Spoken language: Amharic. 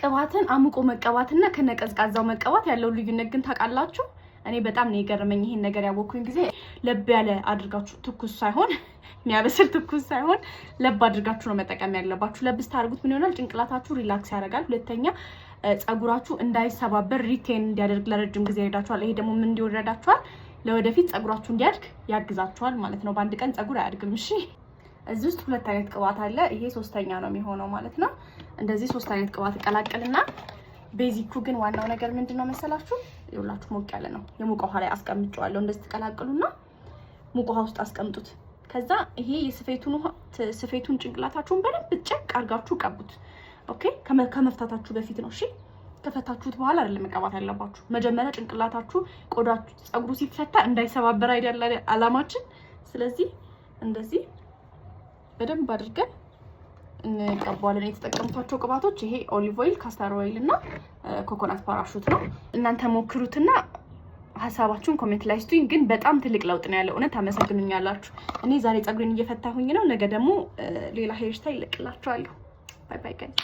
ቅባትን አሙቆ መቀባትና ከነቀዝቃዛው መቀባት ያለው ልዩነት ግን ታውቃላችሁ? እኔ በጣም ነው የገረመኝ ይሄን ነገር ያወኩኝ ጊዜ። ለብ ያለ አድርጋችሁ ትኩስ ሳይሆን የሚያበስል ትኩስ ሳይሆን ለብ አድርጋችሁ ነው መጠቀም ያለባችሁ። ለብ ስታደርጉት ምን ይሆናል? ጭንቅላታችሁ ሪላክስ ያደርጋል። ሁለተኛ ጸጉራችሁ እንዳይሰባበር ሪቴን እንዲያደርግ ለረጅም ጊዜ ይረዳችኋል። ይሄ ደግሞ ምን እንዲወረዳችኋል? ለወደፊት ጸጉራችሁ እንዲያድግ ያግዛችኋል ማለት ነው። በአንድ ቀን ጸጉር አያድግም። እሺ እዚህ ውስጥ 2 አይነት ቅባት አለ። ይሄ 3ኛ ነው የሚሆነው ማለት ነው። እንደዚህ 3 አይነት ቅባት ቀላቀልና ቤዚኩ ግን ዋናው ነገር ምንድነው መሰላችሁ? ይኸውላችሁ ሞቅ ያለ ነው። የሞቀ ውሃ ላይ አስቀምጫለሁ። እንደዚህ ተቀላቅሉና ሞቅ ውሃ ውስጥ አስቀምጡት። ከዛ ይሄ ስፌቱን ጭንቅላታችሁን በደንብ ጨቅ አድርጋችሁ ቀቡት። ኦኬ ከመፍታታችሁ በፊት ነው። እሺ ከፈታችሁት በኋላ አይደለም መቀባት ያለባችሁ። መጀመሪያ ጭንቅላታችሁ ቆዳችሁ ጸጉሩ ሲፈታ እንዳይሰባበር አይደል አላማችን። ስለዚህ እንደዚህ በደንብ አድርገን እንቀባዋለን። የተጠቀምኳቸው ቅባቶች ይሄ ኦሊቭ ኦይል፣ ካስተር ኦይል እና ኮኮናት ፓራሹት ነው። እናንተ ሞክሩትና ሐሳባችሁን ኮሜንት ላይ ስጡኝ። ግን በጣም ትልቅ ለውጥ ነው ያለው። እውነት ታመሰግኑኛላችሁ። እኔ ዛሬ ጸጉሬን እየፈታሁኝ ነው። ነገ ደግሞ ሌላ ሄር ስታይል እለቅላችኋለሁ። ባይ ባይ ጋይስ።